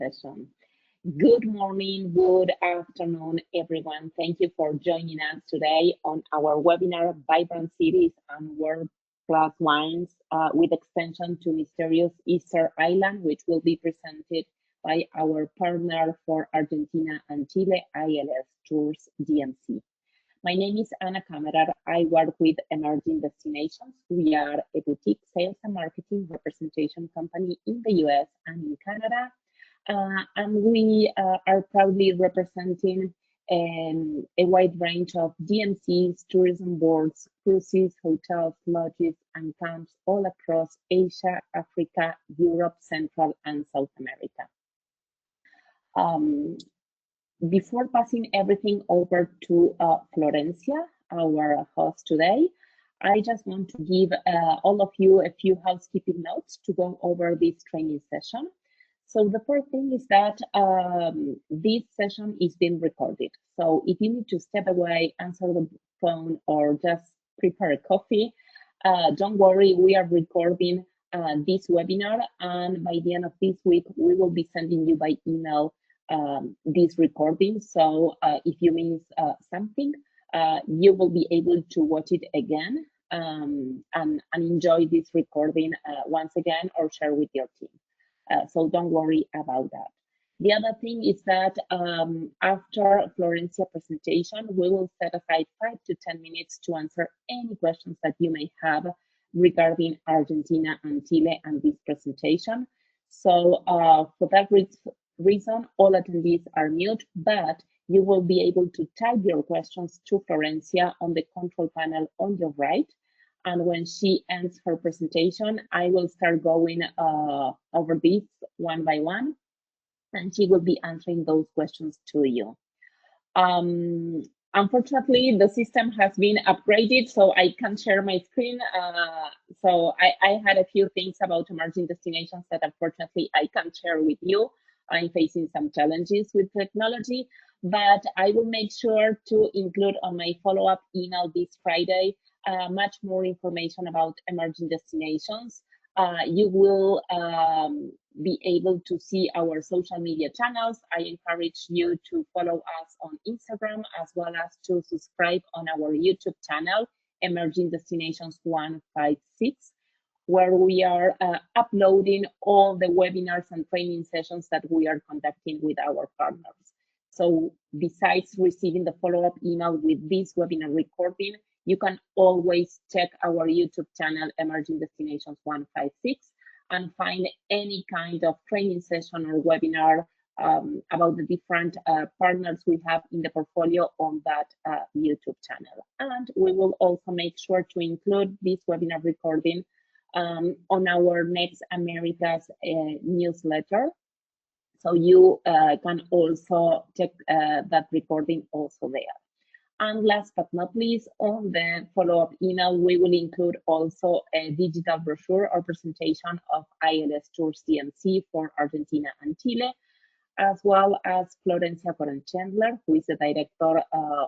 session. Good morning, good afternoon, everyone. Thank you for joining us today on our webinar, Vibrant Cities and World-Class Wines, with extension to Mysterious Easter Island, which will be presented by our partner for Argentina and Chile, ILS Tours DMC. My name is Ana Camerar. I work with Emerging Destinations. We are a boutique sales and marketing representation company in the US and in Canada. And we are proudly representing a wide range of DMCs, tourism boards, cruises, hotels, lodges, and camps all across Asia, Africa, Europe, Central, and South America. Before passing everything over to Florencia, our host today, I just want to give all of you a few housekeeping notes to go over this training session. So the first thing is that this session is being recorded. So if you need to step away, answer the phone, or just prepare a coffee, don't worry, we are recording this webinar, and by the end of this week, we will be sending you by email this recording. So if you miss something, you will be able to watch it again and enjoy this recording once again or share with your team. So don't worry about that. The other thing is that after Florencia's presentation, we will set aside 5 to 10 minutes to answer any questions that you may have regarding Argentina and Chile and this presentation. So for that reason, all attendees are mute, but you will be able to type your questions to Florencia on the control panel on your right. And when she ends her presentation, I will start going over this one by one, and she will be answering those questions to you. Unfortunately, the system has been upgraded, so I can't share my screen. So I had a few things about emerging destinations that unfortunately I can't share with you. I'm facing some challenges with technology, but I will make sure to include on my follow-up email this Friday much more information about emerging destinations. You will be able to see our social media channels. I encourage you to follow us on Instagram, as well as to subscribe on our YouTube channel, Emerging Destinations 156, where we are uploading all the webinars and training sessions that we are conducting with our partners. So besides receiving the follow-up email with this webinar recording, you can always check our YouTube channel, Emerging Destinations 156, and find any kind of training session or webinar about the different partners we have in the portfolio on that YouTube channel. And we will also make sure to include this webinar recording on our Next Americas newsletter. So you can also check that recording also there. And last but not least, on the follow-up email, we will include also a digital brochure or presentation of ILS Tours DMC for Argentina and Chile, as well as Florencia Chandler, who is the Director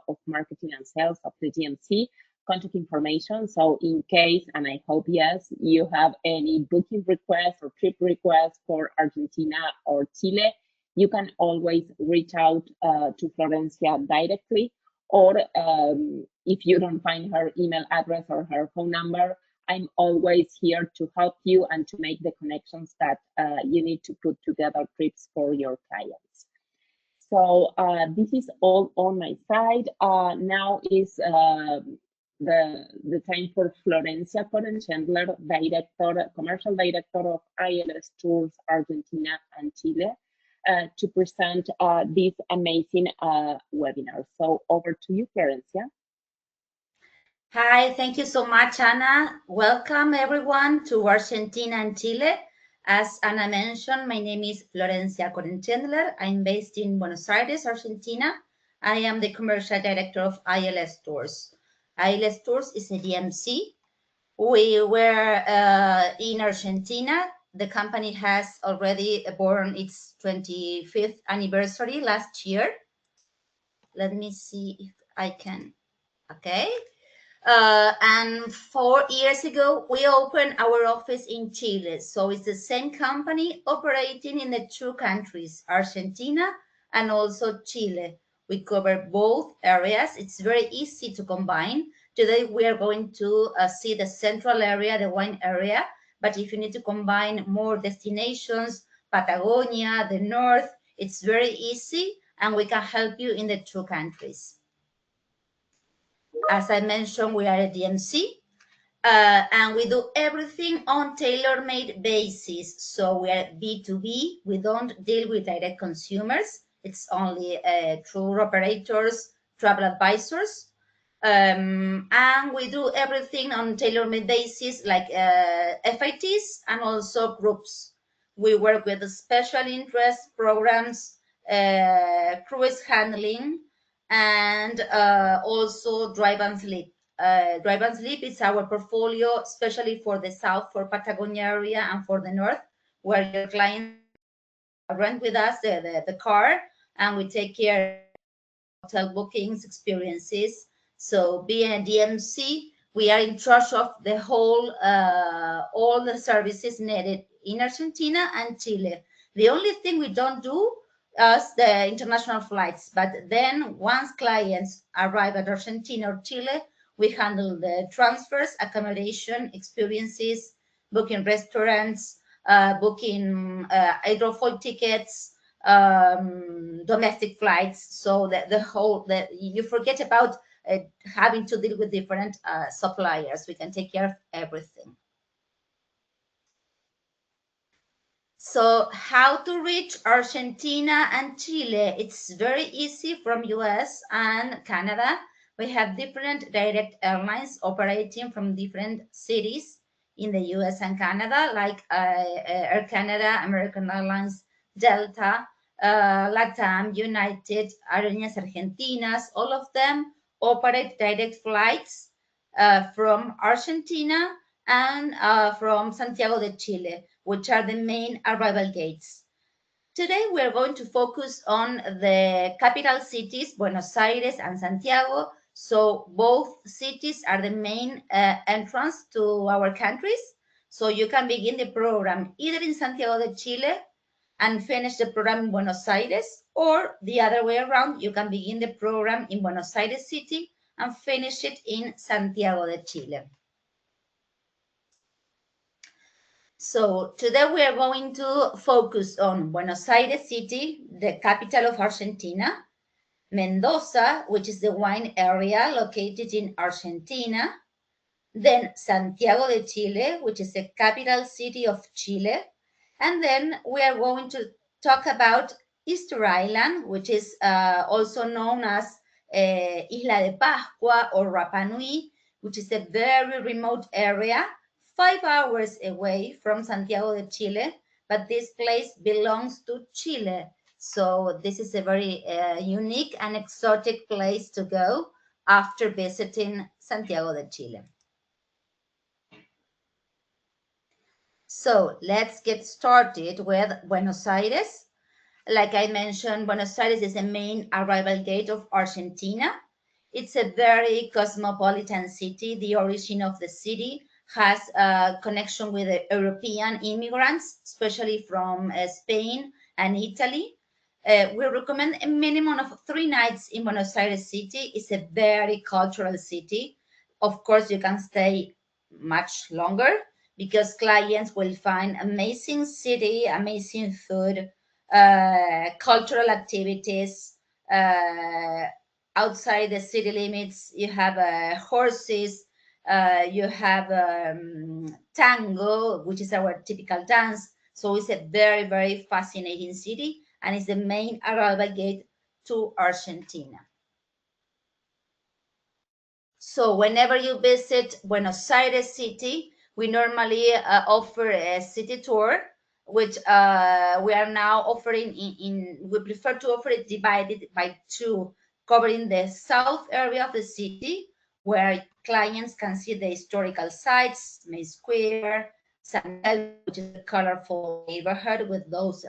of Marketing and Sales of the DMC, contact information. So in case, and I hope yes, you have any booking requests or trip requests for Argentina or Chile, you can always reach out to Florencia directly. Or if you don't find her email address or her phone number, I'm always here to help you and to make the connections that you need to put together trips for your clients. So this is all on my side. Now is the time for Florencia Chandler, Commercial Director of ILS Tours Argentina and Chile, to present this amazing webinar. So over to you, Florencia. Hi, thank you so much, Ana. Welcome everyone to Argentina and Chile. As Ana mentioned, my name is Florencia Chandler. I'm based in Buenos Aires, Argentina. I am the Commercial Director of ILS Tours. ILS Tours is a DMC. We were in Argentina. The company has already born its 25th anniversary last year. Let me see if I can, okay. And 4 years ago, we opened our office in Chile. So it's the same company operating in the two countries, Argentina and also Chile. We cover both areas. It's very easy to combine. Today, we are going to see the central area, the wine area. But if you need to combine more destinations, Patagonia, the north, it's very easy, and we can help you in the two countries. As I mentioned, we are a DMC, and we do everything on tailor-made basis. So we are B2B. We don't deal with direct consumers. It's only through operators, travel advisors. And we do everything on tailor-made basis, like FITs and also groups. We work with special interest programs, cruise handling, and also drive and sleep. Drive and sleep is our portfolio, especially for the south, for Patagonia area, and for the north, where your clients rent with us the car, and we take care of hotel bookings, experiences. So being a DMC, we are in charge of the whole, all the services needed in Argentina and Chile. The only thing we don't do is the international flights, but then once clients arrive at Argentina or Chile, we handle the transfers, accommodation, experiences, booking restaurants, booking hydrofoil tickets, domestic flights. So the whole, you forget about having to deal with different suppliers. We can take care of everything. So how to reach Argentina and Chile? It's very easy from US and Canada. We have different direct airlines operating from different cities in the US and Canada, like Air Canada, American Airlines, Delta, LATAM, United, Aerolíneas Argentinas. All of them operate direct flights from Argentina and from Santiago de Chile, which are the main arrival gates. Today, we are going to focus on the capital cities, Buenos Aires and Santiago. So both cities are the main entrance to our countries. So you can begin the program either in Santiago de Chile and finish the program in Buenos Aires, or the other way around, you can begin the program in Buenos Aires City and finish it in Santiago de Chile. So today we are going to focus on Buenos Aires City, the capital of Argentina, Mendoza, which is the wine area located in Argentina, then Santiago de Chile, which is the capital city of Chile, and then we are going to talk about Easter Island, which is also known as Isla de Pascua or Rapa Nui, which is a very remote area, 5 hours away from Santiago de Chile, but this place belongs to Chile. So this is a very unique and exotic place to go after visiting Santiago de Chile. So let's get started with Buenos Aires. Like I mentioned, Buenos Aires is the main arrival gate of Argentina. It's a very cosmopolitan city. The origin of the city has a connection with the European immigrants, especially from Spain and Italy. We recommend a minimum of 3 nights in Buenos Aires city. It's a very cultural city. Of course, you can stay much longer because clients will find amazing city, amazing food, cultural activities. Outside the city limits, you have horses, you have tango, which is our typical dance. So it's a very, very fascinating city, and it's the main arrival gate to Argentina. So whenever you visit Buenos Aires city, we normally offer a city tour, which we are now offering we prefer to offer it divided by 2, covering the south area of the city, where clients can see the historical sites, May Square, San Telmo, which is a colorful neighborhood with those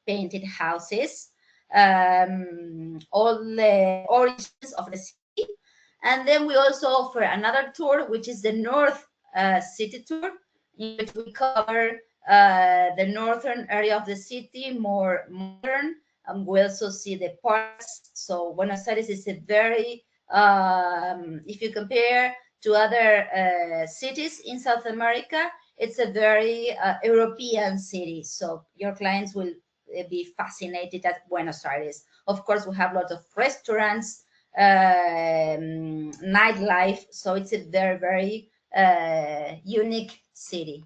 painted houses, all the origins of the city. And then we also offer another tour, which is the North City Tour, in which we cover the northern area of the city, more modern. We also see the parks. So Buenos Aires is a very, if you compare to other cities in South America, it's a very European city. So your clients will be fascinated at Buenos Aires. Of course, we have lots of restaurants, nightlife. So it's a very, very unique city.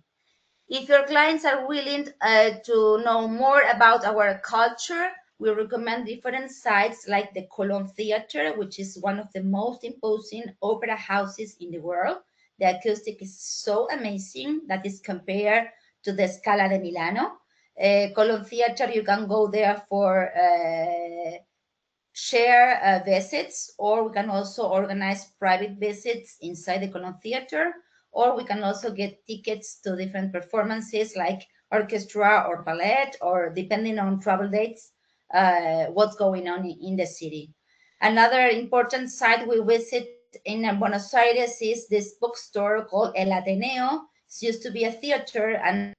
If your clients are willing to know more about our culture, we recommend different sites like the Colón Theater, which is one of the most imposing opera houses in the world. The acoustic is so amazing that is compared to the Scala de Milano. Colón Theater, you can go there for share visits, or we can also organize private visits inside the Colón Theater, or we can also get tickets to different performances like orchestra or ballet, or depending on travel dates, what's going on in the city. Another important site we visit in Buenos Aires is this bookstore called El Ateneo. It used to be a theater and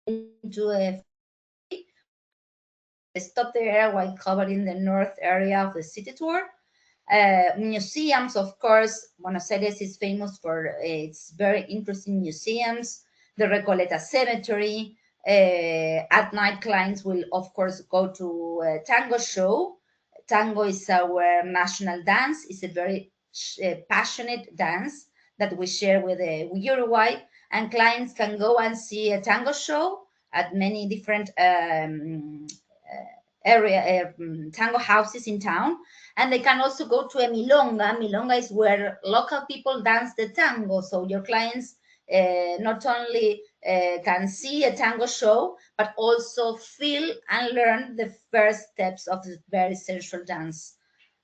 into a stop there while covering the north area of the city tour. Museums, of course, Buenos Aires is famous for its very interesting museums, the Recoleta Cemetery. At night, clients will, of course, go to a tango show. Tango is our national dance. It's a very passionate dance that we share with Uruguay, and clients can go and see a tango show at many different tango houses in town, and they can also go to a milonga. Milonga is where local people dance the tango, so your clients not only can see a tango show, but also feel and learn the first steps of the very sensual dance.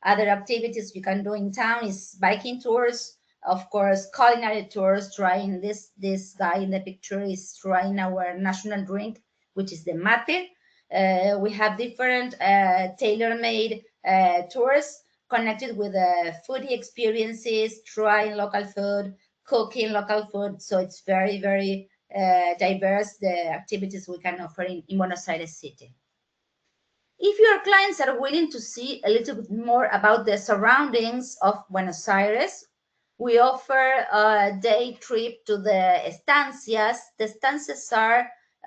Other activities you can do in town is biking tours, of course, culinary tours. Trying this guy in the picture is trying our national drink, which is the mate. We have different tailor-made tours connected with foodie experiences, trying local food, cooking local food. So it's very, very diverse, the activities we can offer in Buenos Aires city. If your clients are willing to see a little bit more about the surroundings of Buenos Aires, we offer a day trip to the estancias. The estancias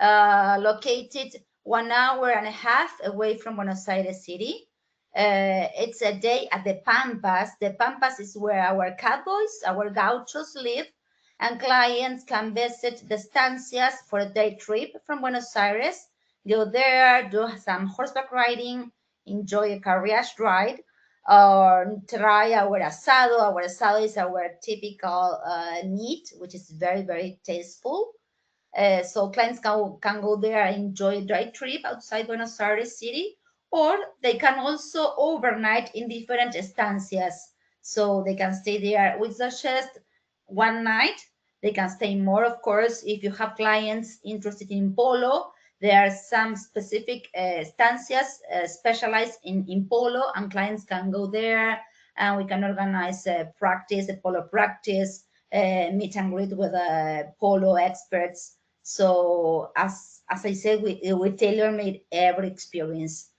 are located 1.5 hours away from Buenos Aires city. It's a day at the Pampas. The Pampas is where our cowboys, our gauchos live, and clients can visit the estancias for a day trip from Buenos Aires. Go there, do some horseback riding, enjoy a carriage ride, or try our asado. Our asado is our typical meat, which is very, very tasteful. So clients can go there and enjoy a day trip outside Buenos Aires city, or they can also overnight in different estancias. So they can stay there with just one night. They can stay more, of course, if you have clients interested in polo. There are some specific estancias specialized in polo, and clients can go there, and we can organize a polo practice, meet and greet with polo experts. So as I said, we tailor-made every experience.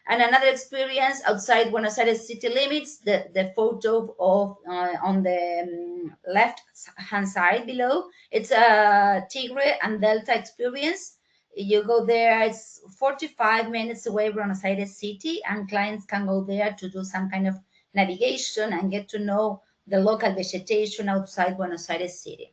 And another experience outside Buenos Aires city limits, the photo of on the left hand side below, it's a Tigre and Delta experience. You go there, it's 45 minutes away from Buenos Aires city, and clients can go there to do some kind of navigation and get to know the local vegetation outside Buenos Aires city.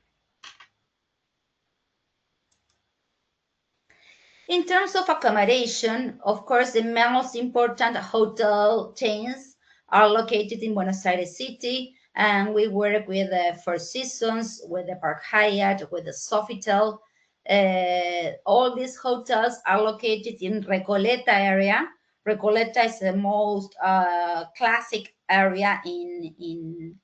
In terms of accommodation, of course, the most important hotel chains are located in Buenos Aires city, and we work with the Four Seasons, with the Park Hyatt, with the Sofitel. All these hotels are located in Recoleta area. Recoleta is the most classic area in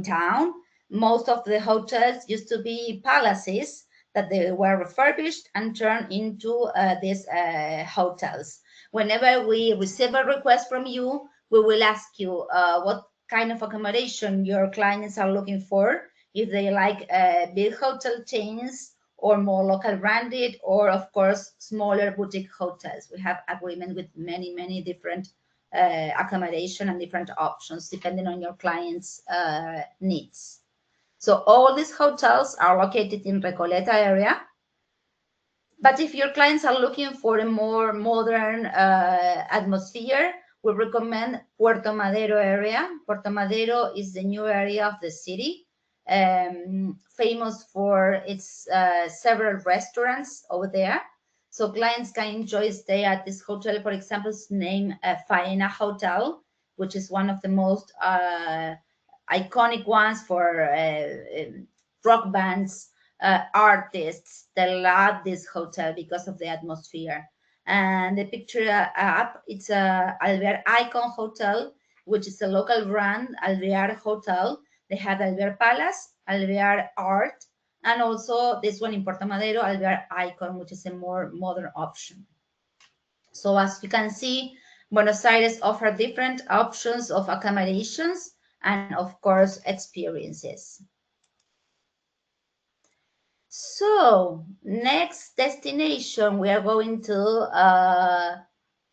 town. Most of the hotels used to be palaces that they were refurbished and turned into these hotels. Whenever we receive a request from you, we will ask you what kind of accommodation your clients are looking for, if they like big hotel chains or more local branded, or of course smaller boutique hotels. We have agreement with many different accommodation and different options depending on your client's needs. So all these hotels are located in Recoleta area. But if your clients are looking for a more modern atmosphere, we recommend Puerto Madero area. Puerto Madero is the new area of the city, famous for its several restaurants over there. So clients can enjoy stay at this hotel. For example, it's named Faena Hotel, which is one of the most iconic ones for rock bands, artists. They love this hotel because of the atmosphere. And the picture up, it's a Alvear Icon Hotel, which is a local brand, Alvear Hotel. They have Alvear Palace, Alvear Art, and also this one in Puerto Madero, Alvear Icon, which is a more modern option. So as you can see, Buenos Aires offers different options of accommodations and of course experiences. So next destination we are going to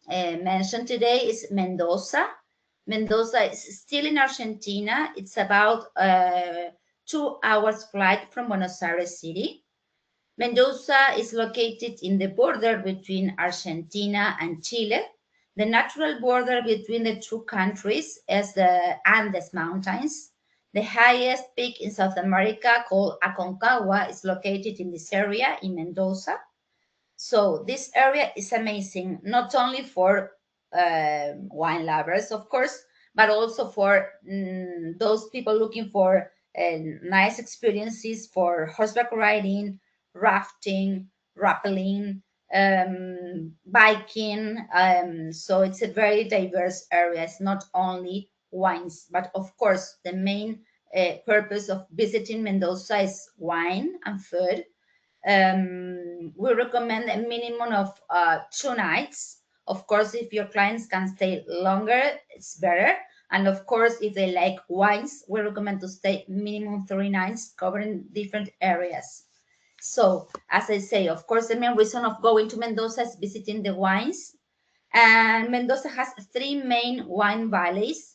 mention today is Mendoza. Mendoza is still in Argentina. It's about 2 hours flight from Buenos Aires city. Mendoza is located in the border between Argentina and Chile. The natural border between the two countries is the Andes Mountains. The highest peak in South America, called Aconcagua, is located in this area in Mendoza. So this area is amazing, not only for wine lovers, of course, but also for those people looking for nice experiences for horseback riding, rafting, rappelling, biking. So it's a very diverse area. It's not only wines, but of course, the main purpose of visiting Mendoza is wine and food. We recommend a minimum of 2 nights. Of course, if your clients can stay longer, it's better. And of course, if they like wines, we recommend to stay minimum 3 nights, covering different areas. So, as I say, of course, the main reason of going to Mendoza is visiting the wines. And Mendoza has 3 main wine valleys,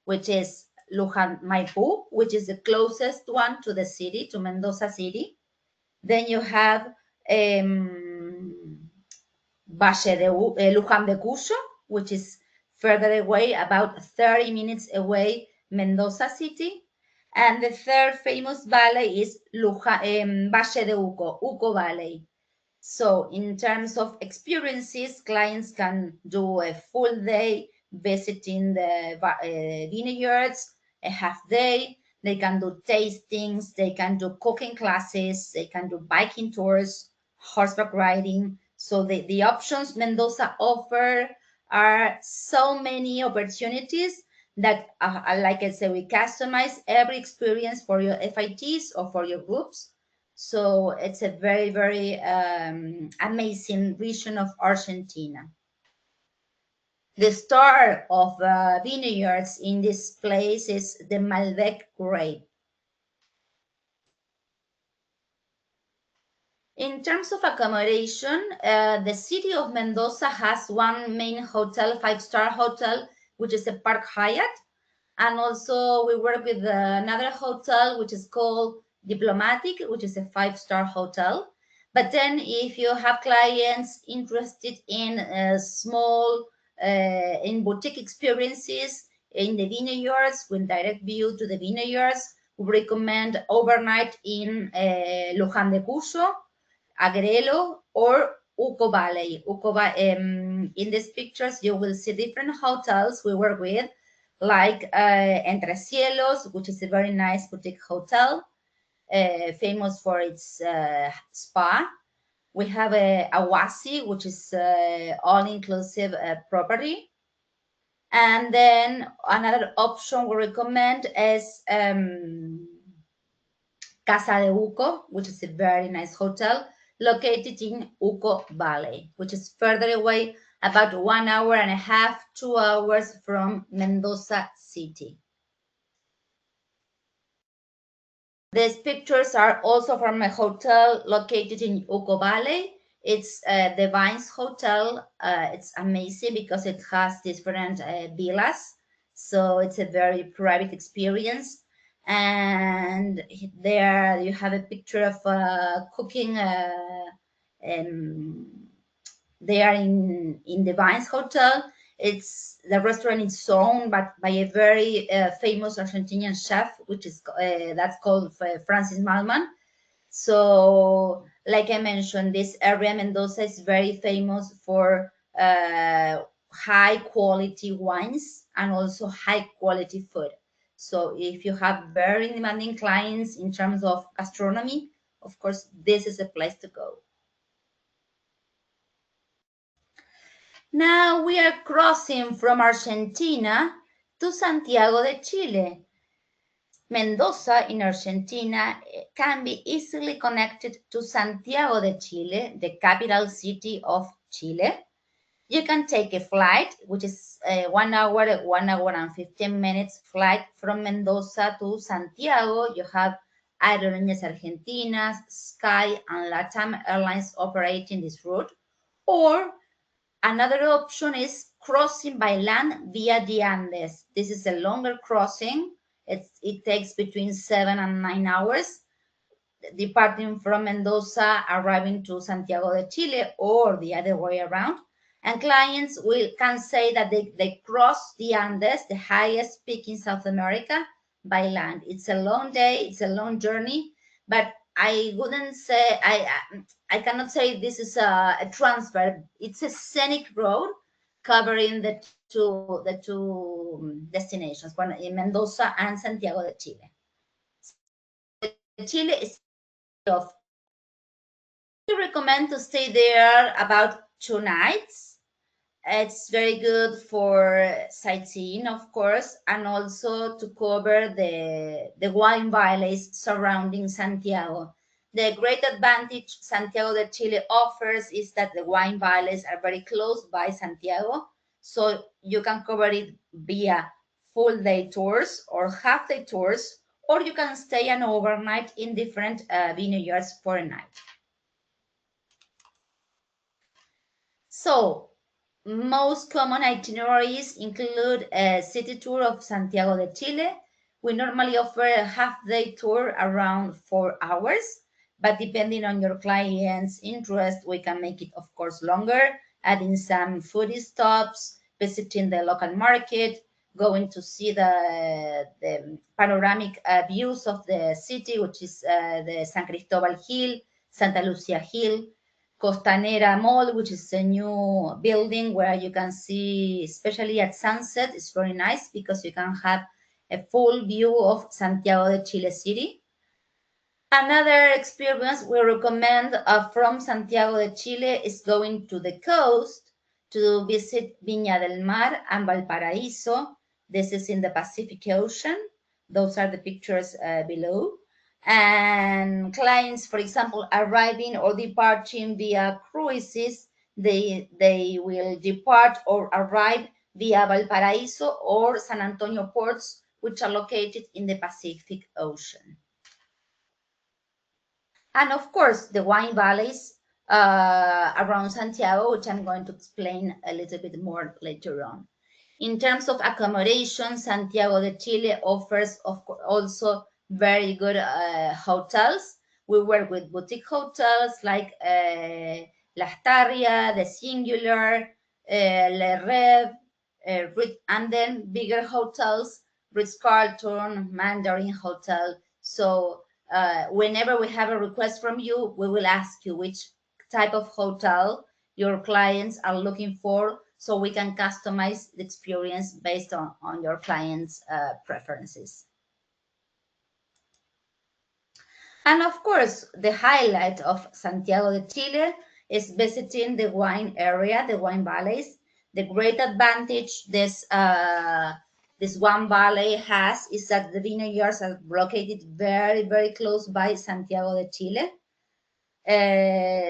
which is Luján Maipo, which is the closest one to the city, to Mendoza city. Then you have Luján de Cuyo, which is further away, about 30 minutes away, Mendoza city. And the third famous valley is Valle de Uco, Uco Valley. So in terms of experiences, clients can do a full day visiting the vineyards, a half day. They can do tastings, they can do cooking classes, they can do biking tours, horseback riding. So the options Mendoza offer are so many opportunities that, like I said, we customize every experience for your FITs or for your groups. So it's a very amazing region of Argentina. The star of vineyards in this place is the Malbec grape. In terms of accommodation, the city of Mendoza has one main hotel, 5-star hotel, which is a Park Hyatt. And also we work with another hotel, which is called Diplomatic, which is a 5-star hotel. But then if you have clients interested in small, in boutique experiences in the vineyards with direct view to the vineyards, we recommend overnight in Luján de Cuyo, Agrelo, or Uco Valley. In these pictures, you will see different hotels we work with, like Entre Cielos, which is a very nice boutique hotel, famous for its spa. We have Awasi, which is all-inclusive property. And then another option we recommend is Casa de Uco, which is a very nice hotel located in Uco Valley, which is further away, about 1 hour and a half, 2 hours from Mendoza city. These pictures are also from a hotel located in Uco Valley. It's the Vines Hotel. It's amazing because it has different villas. So it's a very private experience. And there you have a picture of cooking um, there in the Vines Hotel. It's the restaurant is owned by a very famous Argentinian chef, which is that's called Francis Malman. So, like I mentioned, this area Mendoza is very famous for high quality wines and also high quality food. So, if you have very demanding clients in terms of gastronomy, of course, this is a place to go. Now we are crossing from Argentina to Santiago de Chile. Mendoza in Argentina can be easily connected to Santiago de Chile, the capital city of Chile. You can take a flight, which is 1 hour, 1 hour and 15 minutes flight from Mendoza to Santiago. You have Aerolíneas Argentinas, Sky, and LATAM Airlines operating this route. Or another option is crossing by land via the Andes. This is a longer crossing. It takes between 7 and 9 hours, departing from Mendoza, arriving to Santiago de Chile, or the other way around. And clients can say that they cross the Andes, the highest peak in South America, by land. It's a long day, it's a long journey, but I wouldn't say I cannot say this is a transfer. It's a scenic road covering the two destinations, one in Mendoza and Santiago de Chile. Chile is of we recommend to stay there about 2 nights. It's very good for sightseeing, of course, and also to cover the wine valleys surrounding Santiago. The great advantage Santiago de Chile offers is that the wine valleys are very close by Santiago, so you can cover it via full day tours or half day tours, or you can stay an overnight in different vineyards for a night. So, most common itineraries include a city tour of Santiago de Chile. We normally offer a half-day tour around 4 hours, but depending on your client's interest, we can make it, of course, longer, adding some foodie stops, visiting the local market, going to see the panoramic views of the city, which is the San Cristobal Hill, Santa Lucia Hill, Costanera Mall, which is a new building where you can see, especially at sunset, it's very nice because you can have a full view of Santiago de Chile city. Another experience we recommend from Santiago de Chile is going to the coast to visit Viña del Mar and Valparaíso. This is in the Pacific Ocean. Those are the pictures below. And clients, for example, arriving or departing via cruises, they will depart or arrive via Valparaíso or San Antonio ports, which are located in the Pacific Ocean. And of course, the wine valleys around Santiago, which I'm going to explain a little bit more later on. In terms of accommodation, Santiago de Chile offers also very good hotels. We work with boutique hotels like La Astaria, The Singular, Le Rêve, and then bigger hotels, Ritz-Carlton, Mandarin Hotel. So whenever we have a request from you, we will ask you which type of hotel your clients are looking for, so we can customize the experience based on your clients' preferences. And of course, the highlight of Santiago de Chile is visiting the wine area, the wine valleys. The great advantage this one valley has is that the vineyards are located very, very close by Santiago de Chile.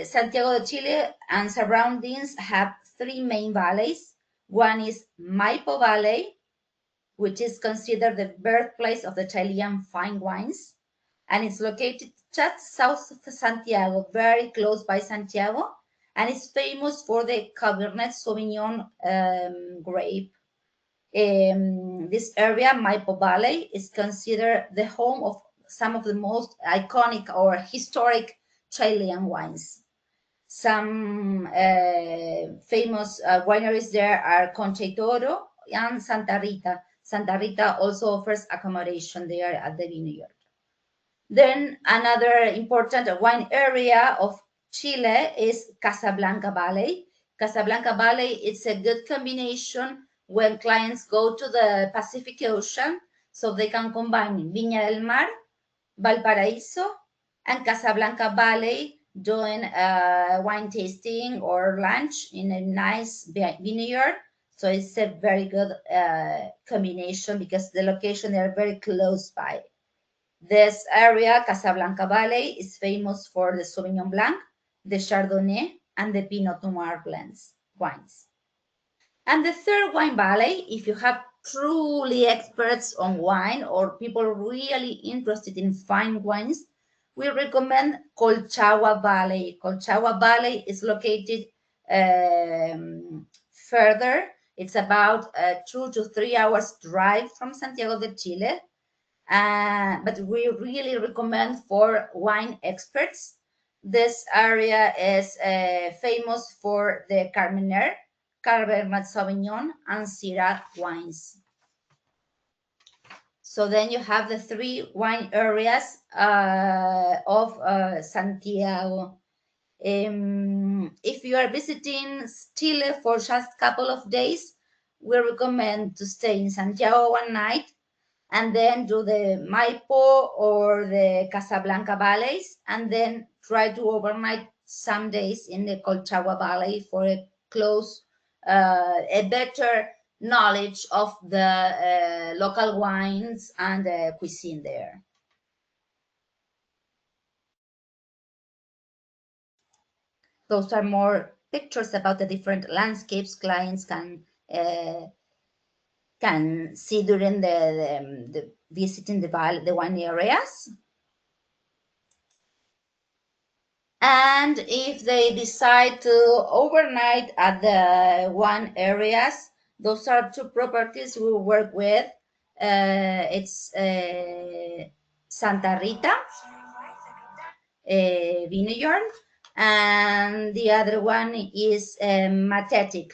Santiago de Chile and surroundings have 3 main valleys. One is Maipo Valley, which is considered the birthplace of the Chilean fine wines. and it's located just south of Santiago, very close by Santiago, and it's famous for the Cabernet Sauvignon grape. This area, Maipo Valley, is considered the home of some of the most iconic or historic Chilean wines. Some famous wineries there are Concha y Toro and Santa Rita. Santa Rita also offers accommodation there at the vineyard. Then another important wine area of Chile is Casablanca Valley. Casablanca Valley is a good combination when clients go to the Pacific Ocean, so they can combine Viña del Mar, Valparaíso, and Casablanca Valley doing wine tasting or lunch in a nice vineyard. So it's a very good combination because the location they are very close by. This area, Casablanca Valley, is famous for the Sauvignon Blanc, the Chardonnay, and the Pinot Noir wines. And the third wine valley, if you have truly experts on wine or people really interested in fine wines, we recommend Colchagua Valley. Colchagua Valley is located further. It's about 2 to 3 hours drive from Santiago de Chile. But we really recommend for wine experts. This area is famous for the Carmener, Cabernet Sauvignon, and Syrah wines. So then you have the three wine areas of Santiago. If you are visiting Chile for just a couple of days, we recommend to stay in Santiago one night and then do the Maipo or the Casablanca valleys, and then try to overnight some days in the Colchagua Valley for a better knowledge of the local wines and the cuisine there. Those are more pictures about the different landscapes clients can see during the visiting the wine areas. And if they decide to overnight at the wine areas, those are two properties we work with. It's Santa Rita vineyard, and the other one is Matetic.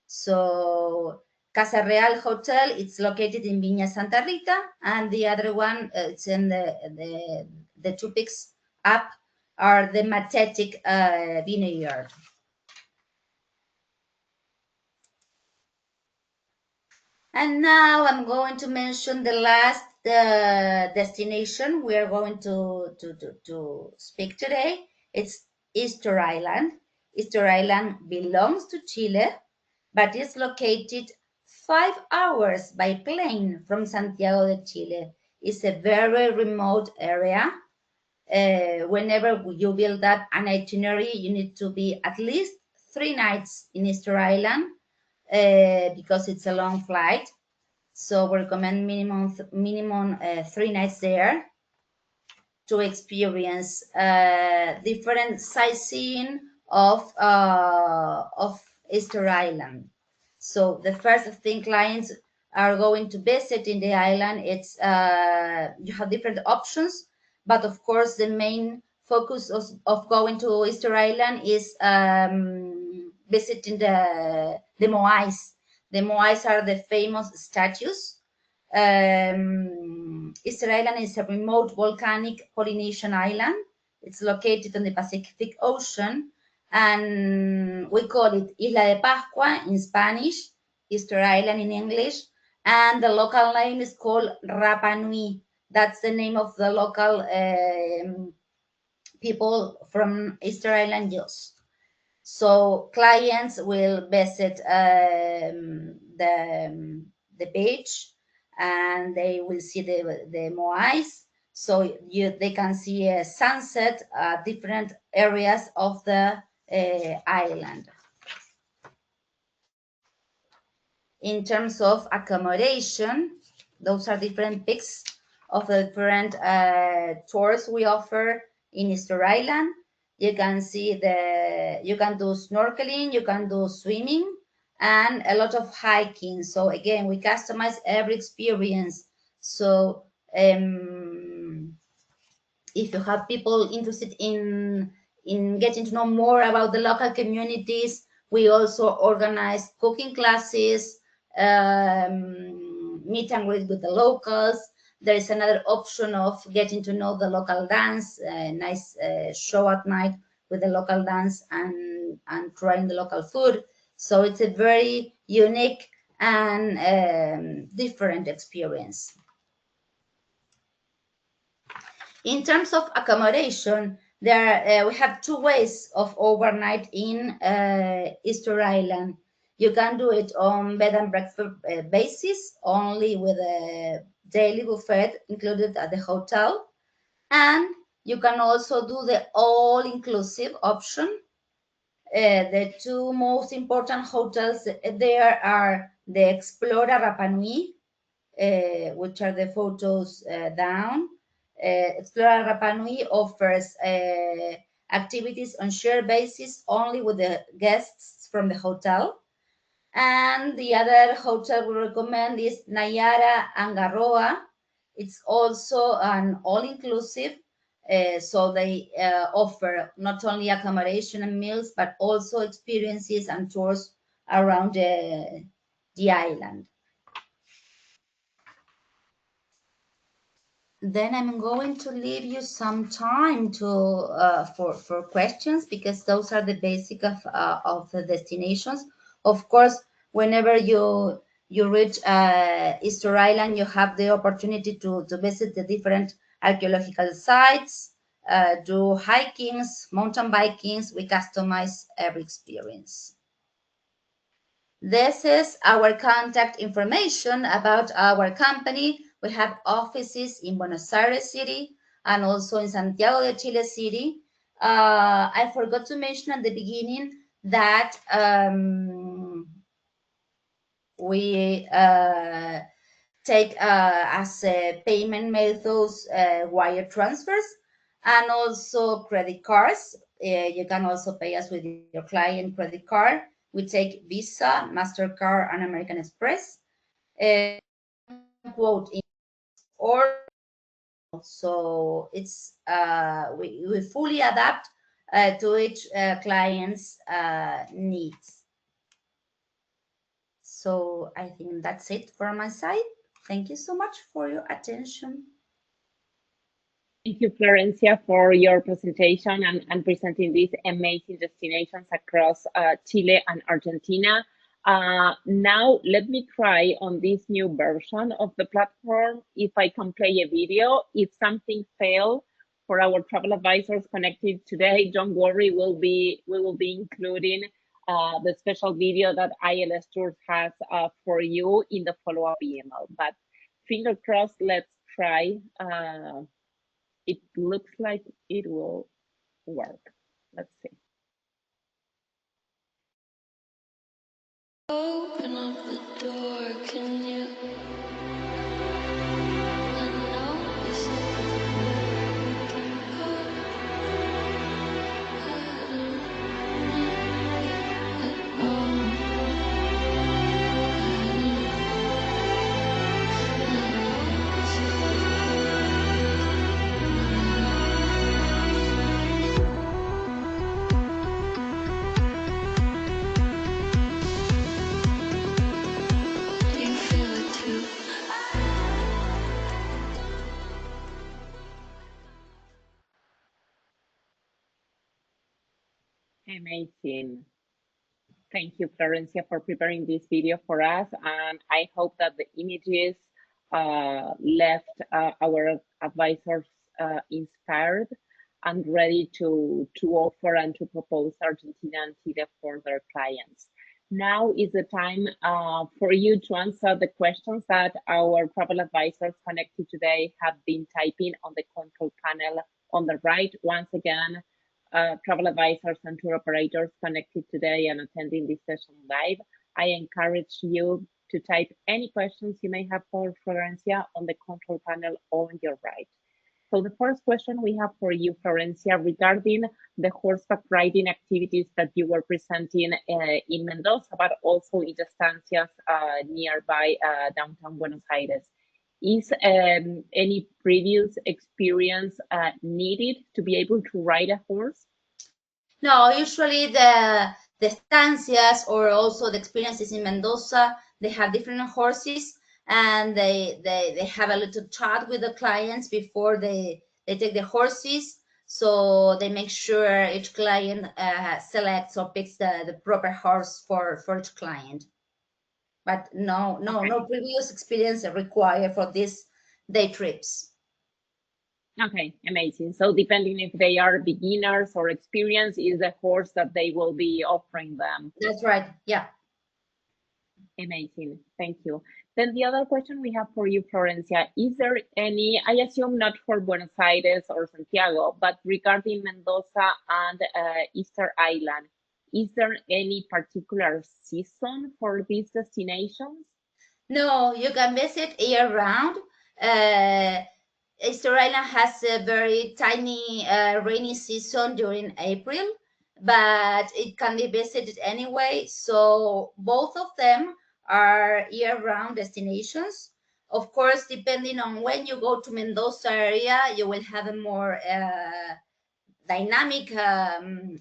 So Casa Real Hotel, it's located in Viña Santa Rita, and the other one, it's in the two peaks up, are the Matetic vineyard. And now I'm going to mention the last destination we are going to speak today. It's Easter Island. Easter Island belongs to Chile, but is located 5 hours by plane from Santiago de Chile. It's a very remote area. Whenever you build up an itinerary, you need to be at least 3 nights in Easter Island because it's a long flight. So we recommend minimum 3 nights there to experience different sightseeing of Easter Island. So the first thing clients are going to visit in the island, it's you have different options, but of course the main focus of going to Easter Island is visiting the Moais. The Moais are the famous statues. Easter Island is a remote volcanic Polynesian island. It's located on the Pacific Ocean, and we call it Isla de Pascua in Spanish, Easter Island in English, and the local name is called Rapa Nui. That's the name of the local people from Easter Island, yes. So clients will visit the beach, and they will see the Moais. So they can see a sunset at different areas of the island. In terms of accommodation, those are different peaks of the different tours we offer in Easter Island. You can see you can do snorkeling, you can do swimming, and a lot of hiking. So again, we customize every experience. So if you have people interested in getting to know more about the local communities, we also organize cooking classes, meet and greet with the locals. There is another option of getting to know the local dance, a nice show at night with the local dance and trying the local food. So it's a very unique and different experience. In terms of accommodation, we have two ways of overnight in Easter Island. You can do it on bed and breakfast basis, only with a daily buffet included at the hotel. And you can also do the all-inclusive option. The two most important hotels there are the Explora Rapa Nui, which are the photos down. Explora Rapa Nui offers activities on shared basis only with the guests from the hotel. And the other hotel we recommend is Nayara Angaroa. It's also an all-inclusive, so they offer not only accommodation and meals, but also experiences and tours around the island. Then I'm going to leave you some time to for questions, because those are the basic of the destinations. Of course, whenever you reach Easter Island, you have the opportunity to visit the different archaeological sites, do hikings, mountain bikings. We customize every experience. This is our contact information about our company. We have offices in Buenos Aires City and also in Santiago de Chile City. I forgot to mention at the beginning that we take as payment methods wire transfers and also credit cards. You can also pay us with your client credit card. We take Visa, MasterCard, and American Express. Quote in or so it's we fully adapt to each client's needs. So I think that's it from my side. Thank you so much for your attention. Thank you, Florencia, for your presentation and presenting these amazing destinations across Chile and Argentina. Now, let me try on this new version of the platform if I can play a video. If something fails for our travel advisors connected today, don't worry, we will be including the special video that ILS Tours has for you in the follow-up email. But finger crossed, let's try. It looks like it will work. Let's see. Open up the door, can you? I know it's Amazing. Thank you, Florencia, for preparing this video for us. And I hope that the images left our advisors inspired and ready to offer and to propose Argentina and Chile for their clients. Now is the time for you to answer the questions that our travel advisors connected today have been typing on the control panel on the right. Once again, travel advisors and tour operators connected today and attending this session live, I encourage you to type any questions you may have for Florencia on the control panel on your right. So the first question we have for you, Florencia, regarding the horseback riding activities that you were presenting in Mendoza, but also in the estancias nearby downtown Buenos Aires. Is any previous experience needed to be able to ride a horse? No, usually the estancias or also the experiences in Mendoza, they have different horses, and they have a little chat with the clients before they take the horses. So they make sure each client selects or picks the proper horse for each client. But no previous experience required for these day trips. Okay, amazing. So depending if they are beginners or experienced, is the horse that they will be offering them. That's right, yeah. Amazing, thank you. Then the other question we have for you, Florencia, is there any, I assume not for Buenos Aires or Santiago, but regarding Mendoza and Easter Island, is there any particular season for these destinations? No, you can visit year round. Easter Island has a very tiny rainy season during April, but it can be visited anyway. So both of them are year-round destinations. Of course, depending on when you go to Mendoza area, you will have a more dynamic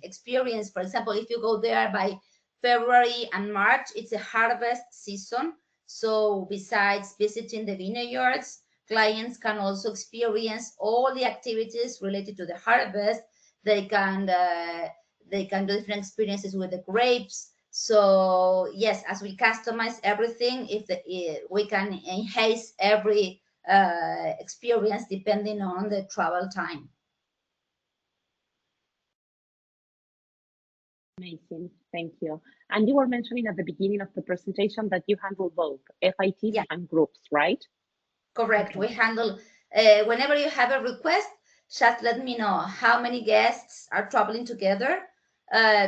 experience. For example, if you go there by February and March, it's a harvest season. So besides visiting the vineyards, clients can also experience all the activities related to the harvest. They can do different experiences with the grapes. So yes, as we customize everything, we can enhance every experience depending on the travel time. Amazing, thank you. And you were mentioning at the beginning of the presentation that you handle both FITs and groups, right? Correct. Okay. We handle, whenever you have a request, just let me know how many guests are traveling together,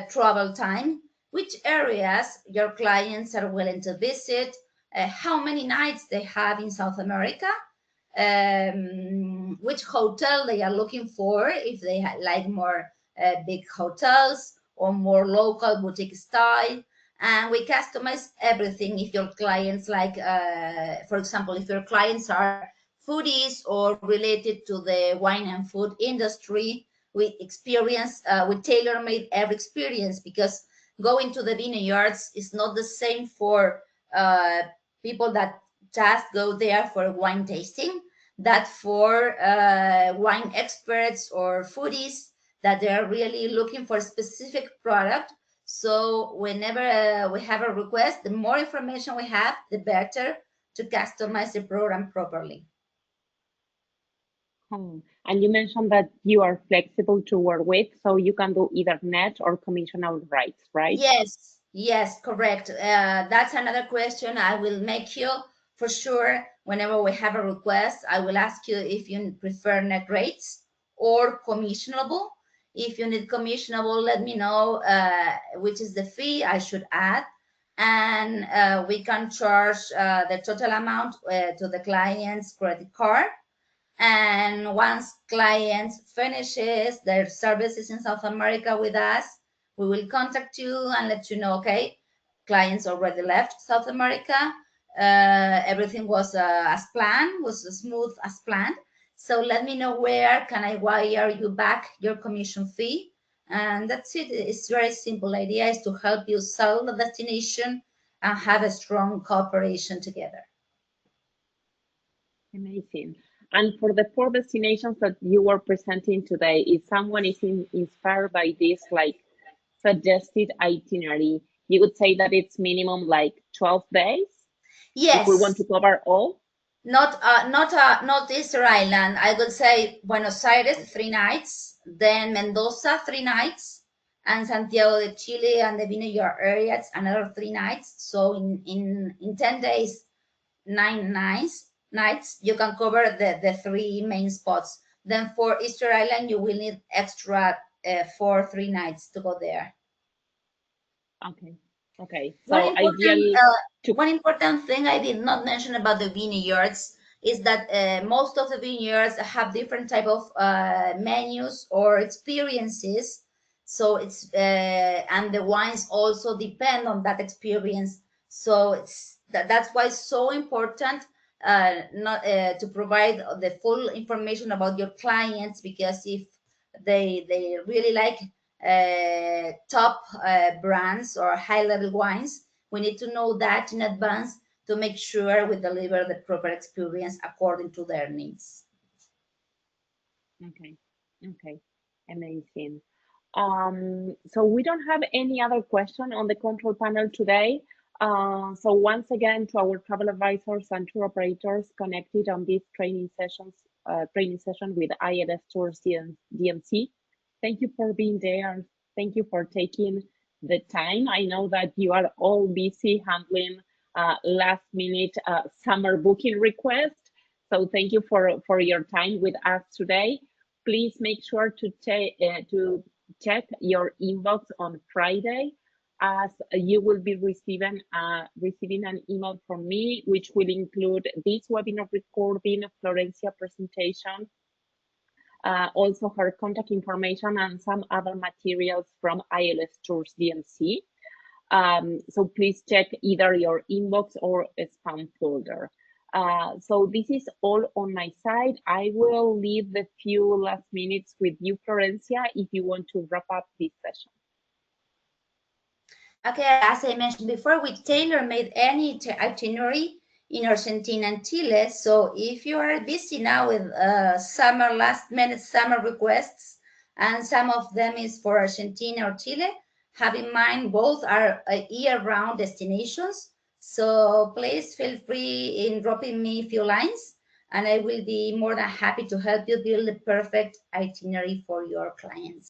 travel time, which areas your clients are willing to visit, how many nights they have in South America, which hotel they are looking for, if they like more big hotels or more local boutique style. And we customize everything. If your clients like, for example, if your clients are foodies or related to the wine and food industry, we tailor-made every experience, because going to the vineyards is not the same for people that just go there for wine tasting, that for wine experts or foodies that they are really looking for a specific product. So whenever we have a request, the more information we have, the better to customize the program properly. And you mentioned that you are flexible to work with, so you can do either net or commissional rights, right? Yes, correct. That's another question I will make you for sure. Whenever we have a request, I will ask you if you prefer net rates or commissionable. If you need commissionable, let me know which is the fee I should add, and we can charge the total amount to the client's credit card. And once clients finishes their services in South America with us, we will contact you and let you know, okay, clients already left South America. Everything was as planned, was as smooth as planned. So let me know where can I wire you back your commission fee. And that's it. It's very simple. The idea is to help you sell the destination and have a strong cooperation together. Amazing. And for the 4 destinations that you were presenting today, if someone is inspired by this, like suggested itinerary, you would say that it's minimum like 12 days? Yes. If we want to cover all? Not Easter Island. I would say Buenos Aires 3 nights, then Mendoza 3 nights, and Santiago de Chile and the vineyard areas another 3 nights. So in 10 days, 9 nights, you can cover the 3 main spots. Then for Easter Island, you will need extra for 3 nights to go there. Okay, Okay, One so important, ideal to one important thing I did not mention about the vineyards is that most of the vineyards have different type of menus or experiences. So it's and the wines also depend on that experience. So that's why it's so important not to provide the full information about your clients, because if they really like top brands or high level wines, we need to know that in advance to make sure we deliver the proper experience according to their needs. okay, okay, amazing. So we don't have any other question on the control panel today. So once again, to our travel advisors and tour operators connected on this training session with ILS Tours DMC, thank you for being there. Thank you for taking the time. I know that you are all busy handling last minute summer booking requests. So thank you for your time with us today. Please make sure to check your inbox on Friday, as you will be receiving an email from me, which will include this webinar recording, Florencia presentation, also her contact information and some other materials from ILS Tours DMC. So please check either your inbox or a spam folder. So this is all on my side. I will leave the few last minutes with you, Florencia, if you want to wrap up this session. Okay, as I mentioned before, we tailor-made any itinerary in Argentina and Chile. So if you are busy now with last-minute summer requests, and some of them is for Argentina or Chile, have in mind both are year-round destinations. So please feel free in dropping me a few lines, and I will be more than happy to help you build the perfect itinerary for your clients.